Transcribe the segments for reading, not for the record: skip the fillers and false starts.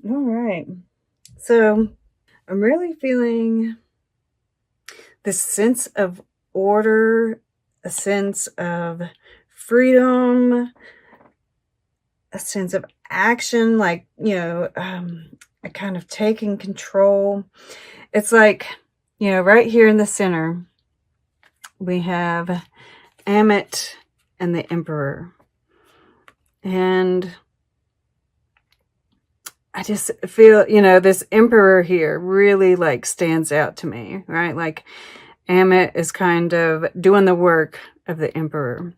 All right. So I'm really feeling this sense of order, a sense of freedom, a sense of action, like, a kind of taking control. It's like, right here in the center, we have Amit and the Emperor. And I just feel, this Emperor here really like stands out to me, right? Like Amit is kind of doing the work of the Emperor.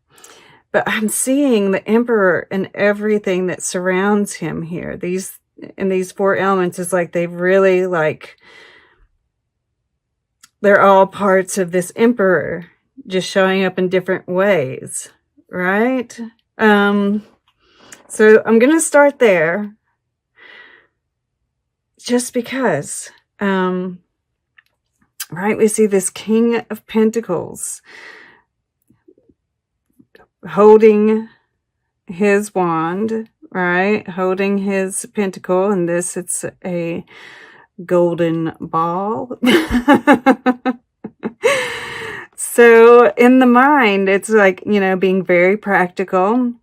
But I'm seeing the Emperor and everything that surrounds him here. These four elements is like they really like, they're all parts of this Emperor just showing up in different ways, right? So I'm going to start there just because, right? We see this King of Pentacles holding his wand, right? Holding his pentacle, and it's a golden ball. So in the mind, it's like, being very practical,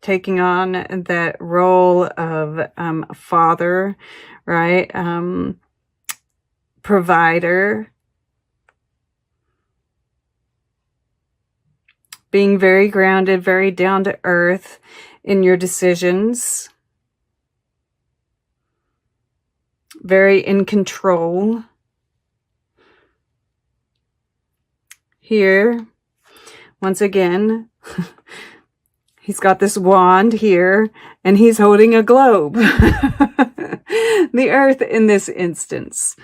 taking on that role of father, right? Provider, being very grounded, very down to earth in your decisions, very in control. Here, once again, he's got this wand here, and he's holding a globe. The earth in this instance.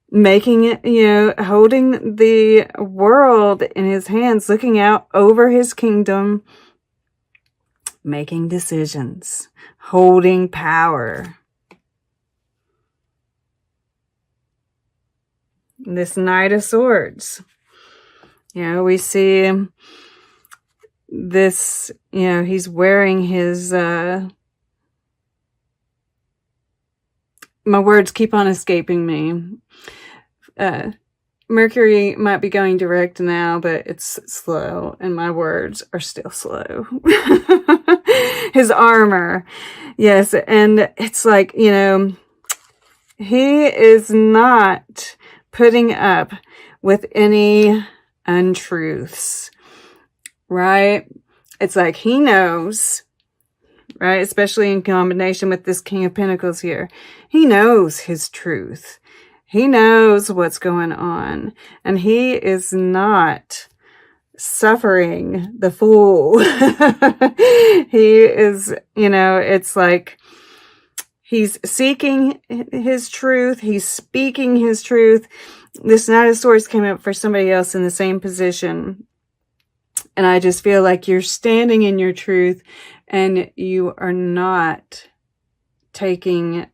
Making it, holding the world in his hands, looking out over his kingdom, making decisions, holding power. This Knight of Swords. We see this, he's wearing his, my words keep on escaping me. Mercury might be going direct now, but it's slow, and my words are still slow. His armor. Yes, and it's like, he is not putting up with any untruths, right? It's like he knows, right? Especially in combination with this King of Pentacles here. He knows his truth. He knows what's going on, and he is not suffering the fool. He is, it's like he's seeking his truth. He's speaking his truth. This Knight of Swords came up for somebody else in the same position. And I just feel like you're standing in your truth, and you are not taking,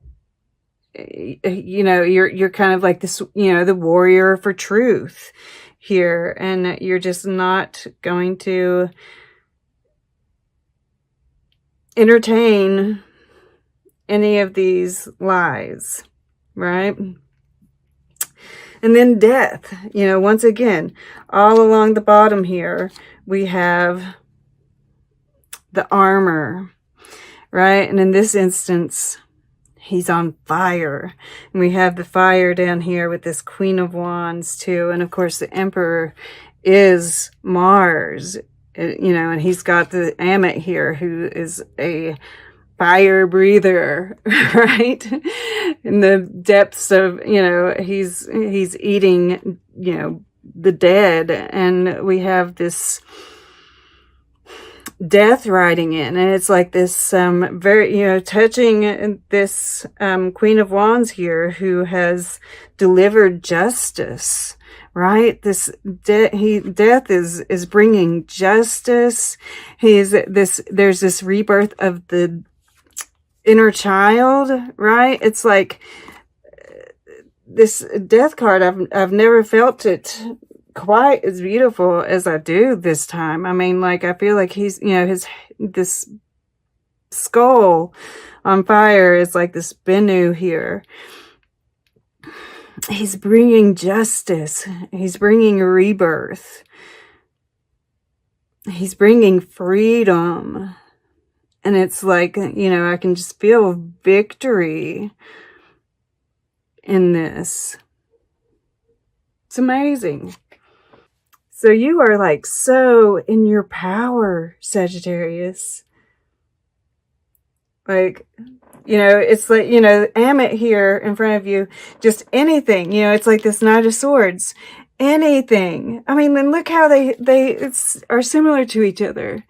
you're kind of like this, the warrior for truth here. And you're just not going to entertain any of these lies, right? And then death, once again, all along the bottom here, we have the armor, right? And in this instance, he's on fire. And we have the fire down here with this Queen of Wands too. And of course, the Emperor is Mars, and he's got the Amit here, who is a fire breather, right? In the depths of, he's eating, the dead. And we have this death riding in, and it's like this very, touching this Queen of Wands here, who has delivered justice, right? This death is bringing justice. There's this rebirth of the inner child, right? It's like this death card, I've never felt it quite as beautiful as I do this time. I mean, like, I feel like he's, this skull on fire is like this Bennu here. He's bringing justice. He's bringing rebirth. He's bringing freedom. And it's like, you know, I can just feel victory in this. It's amazing. So you are like so in your power, Sagittarius. Like, you know, it's like, you know, Amit here in front of you, just anything, you know, it's like this Knight of Swords. Anything. I mean, then look how they are similar to each other.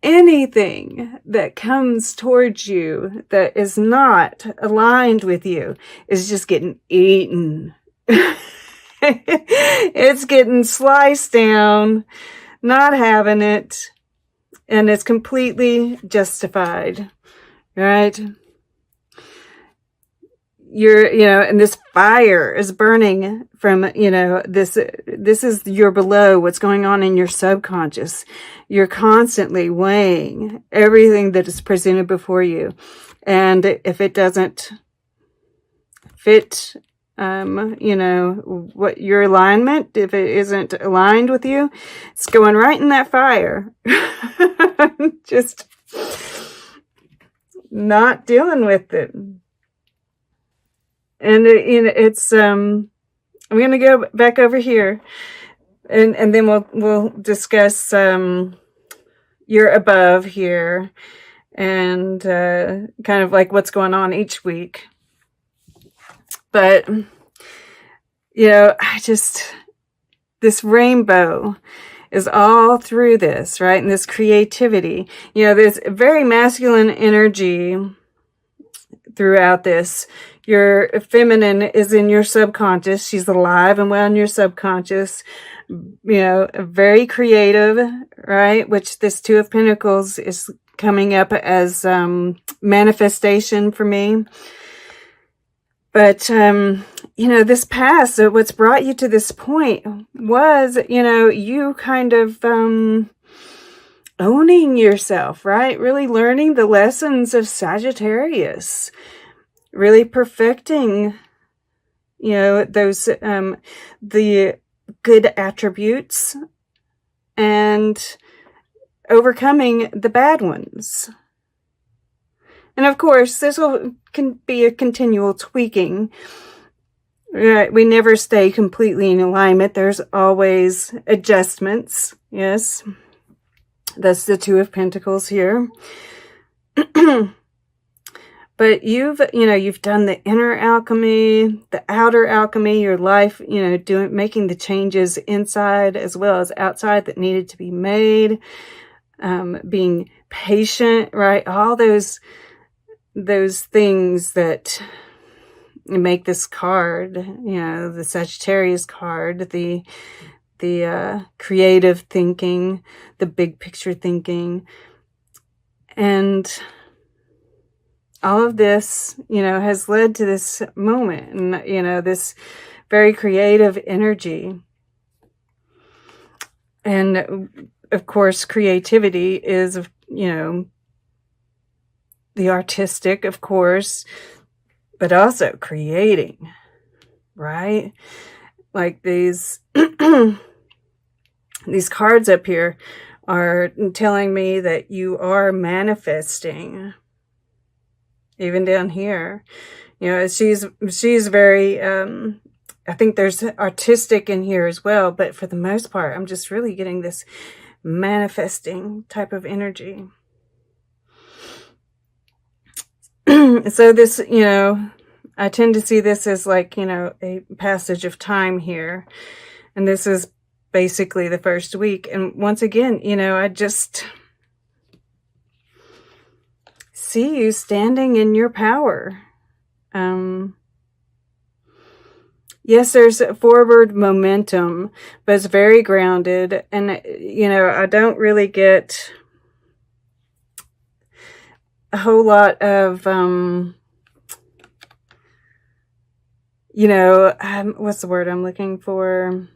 Anything that comes towards you that is not aligned with you is just getting eaten. It's getting sliced down, not having it, and it's completely justified, right? You're, you know, and this fire is burning from, you know, this is your below, what's going on in your subconscious. You're constantly weighing everything that is presented before you. And if it doesn't fit, you know, what your alignment, if it isn't aligned with you, it's going right in that fire. Just not dealing with it. And you know, it's I'm going to go back over here, and then we'll discuss your above here, and kind of like what's going on each week. But you know, this rainbow is all through this, right? And this creativity, you know, there's very masculine energy throughout this. Your feminine is in your subconscious. She's alive and well in your subconscious. You know, very creative, right? Which this Two of Pentacles is coming up as manifestation for me. But, you know, this past, so what's brought you to this point was, you know, you kind of owning yourself, right? Really learning the lessons of Sagittarius. Really perfecting, you know, those, the good attributes and overcoming the bad ones. And of course, this can be a continual tweaking. Right? We never stay completely in alignment. There's always adjustments. Yes. That's the Two of Pentacles here. But you've done the inner alchemy, the outer alchemy, your life, you know, making the changes inside as well as outside that needed to be made, being patient, right? All those things that make this card, you know, the Sagittarius card, the creative thinking, the big picture thinking, and all of this, you know, has led to this moment and, you know, this very creative energy. And of course, creativity is, you know, the artistic, of course, but also creating, right? Like these, these cards up here are telling me that you are manifesting. Even down here, you know, she's very, I think there's artistic in here as well, but for the most part, I'm just really getting this manifesting type of energy. So this, you know, I tend to see this as like, you know, a passage of time here. And this is basically the first week. And once again, you know, I just see you standing in your power. Yes, there's forward momentum, but it's very grounded. And, you know, I don't really get a whole lot of, you know, what's the word I'm looking for?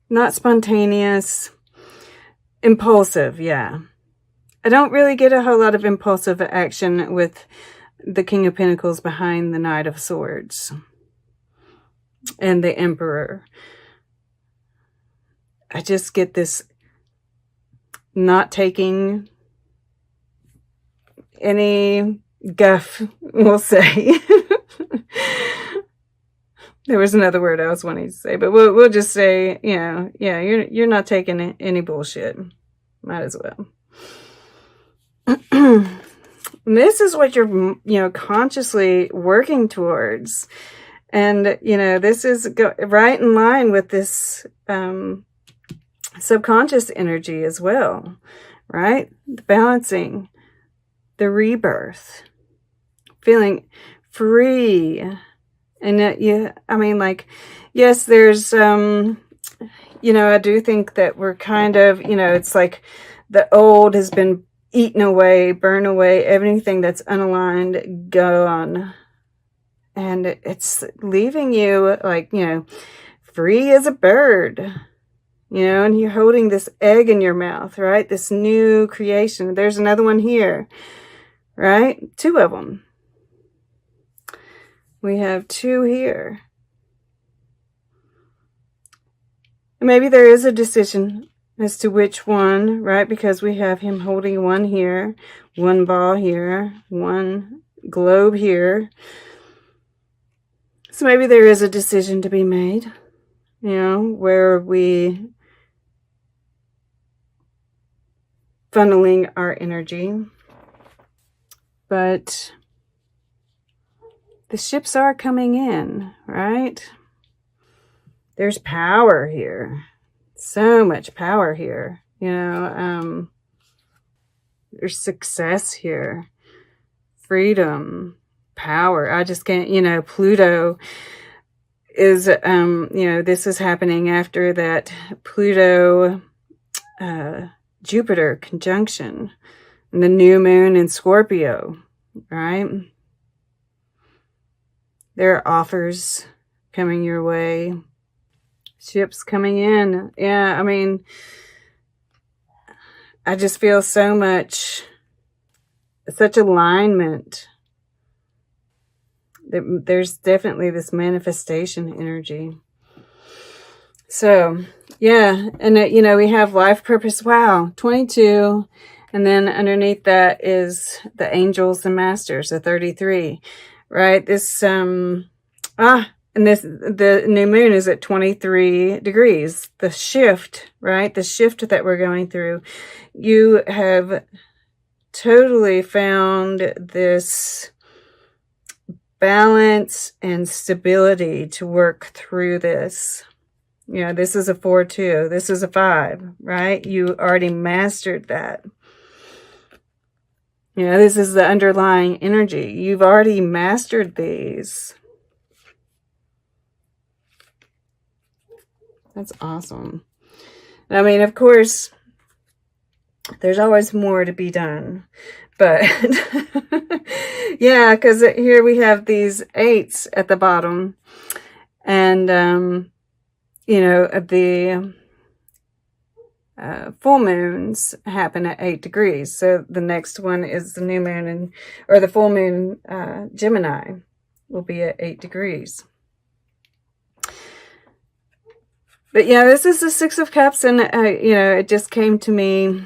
Not spontaneous, impulsive, yeah. I don't really get a whole lot of impulsive action with the King of Pentacles behind the Knight of Swords and the Emperor. I just get this not taking any guff, we'll say. There was another word I was wanting to say, but we'll just say, you know, yeah, you're not taking any bullshit. Might as well. This is what you're, you know, consciously working towards. And, you know, this is right in line with this subconscious energy as well, right? The balancing, the rebirth, feeling free. And yeah, I mean, like, yes, there's, you know, I do think that we're kind of, you know, it's like the old has been eaten away, burned away, everything that's unaligned, gone. And it's leaving you, like, you know, free as a bird, you know, and you're holding this egg in your mouth, right? This new creation. There's another one here, right? 2 of them. We have 2 here. Maybe there is a decision as to which one, right? Because we have him holding one here, one ball here, one globe here. So maybe there is a decision to be made, you know, where we funneling our energy. But the ships are coming in, right? There's power here. So much power here. You know, there's success here. Freedom, power. I just can't, you know, Pluto is, you know, this is happening after that Pluto, Jupiter conjunction and the new moon in Scorpio, right? There are offers coming your way. Ships coming in. Yeah, I mean, I just feel so much, such alignment. There's definitely this manifestation energy. So, yeah, and you know, we have life purpose. Wow, 22. And then underneath that is the angels and masters, the 33, right? This, and this, the new moon is at 23 degrees. The shift, right? The shift that we're going through. You have totally found this balance and stability to work through this. You know, this is a 4-2. This is a 5, right? You already mastered that. You know, this is the underlying energy. You've already mastered these. That's awesome. I mean, of course, there's always more to be done. But, yeah, because here we have these 8s at the bottom. And, you know, the full moons happen at 8 degrees. So the next one is the new moon, or the full moon, Gemini, will be at 8 degrees. But yeah, this is the 6 of Cups, and, you know, it just came to me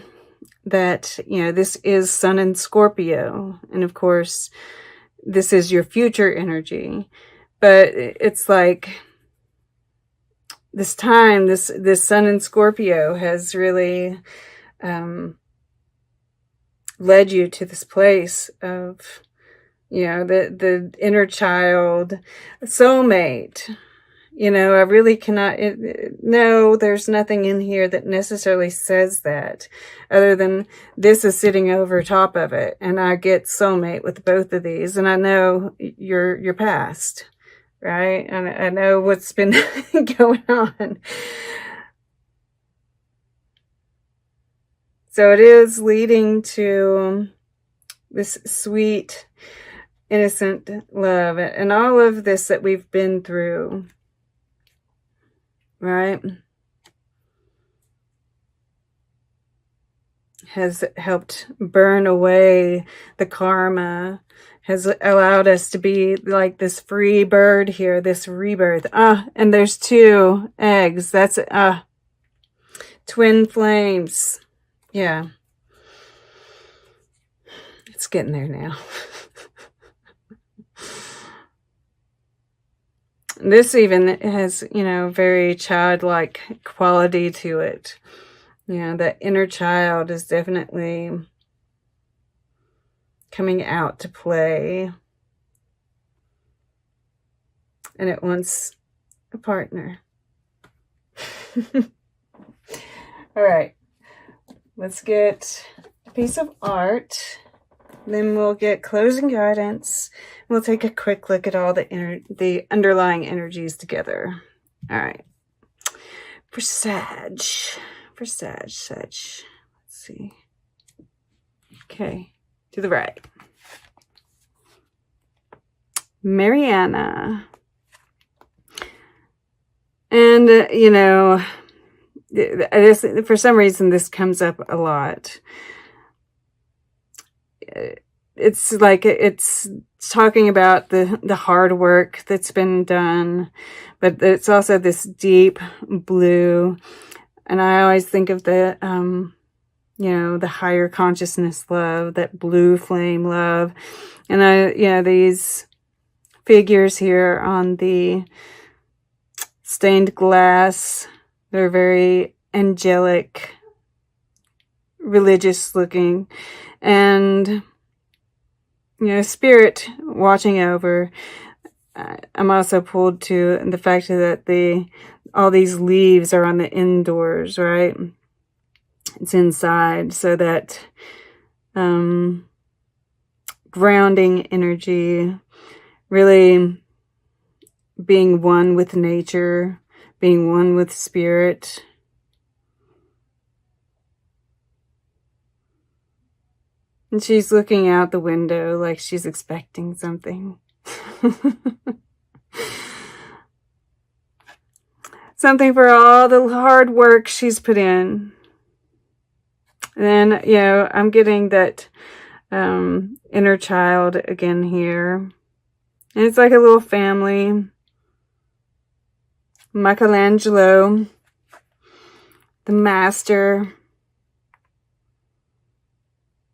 that, you know, this is Sun in Scorpio. And of course, this is your future energy. But it's like this time, this Sun in Scorpio has really led you to this place of, you know, the inner child, soulmate. You know, I really cannot, no, there's nothing in here that necessarily says that, other than this is sitting over top of it. And I get soulmate with both of these. And I know your past, right? And I know what's been going on. So it is leading to this sweet, innocent love. And all of this that we've been through. Right? has helped burn away the karma, has allowed us to be like this free bird here, this rebirth. And there's 2 eggs. That's twin flames. Yeah. It's getting there now. This even has, you know, very childlike quality to it. You know, that inner child is definitely coming out to play. And it wants a partner. All right. Let's get a piece of art. Then we'll get closing guidance. We'll take a quick look at all the underlying energies together. All right. For Sag. Let's see. Okay. To the right. Mariana. And, you know, for some reason, this comes up a lot. It's like it's talking about the hard work that's been done, but it's also this deep blue. And I always think of the, you know, the higher consciousness love, that blue flame love. And you know, these figures here on the stained glass, they're very angelic, religious looking, and, you know, spirit watching over. I'm also pulled to the fact that all these leaves are on the indoors, right? It's inside, so that grounding energy, really being one with nature, being one with spirit. And she's looking out the window like she's expecting something. Something for all the hard work she's put in. And then, you know, I'm getting that inner child again here. And it's like a little family. Michelangelo, the master,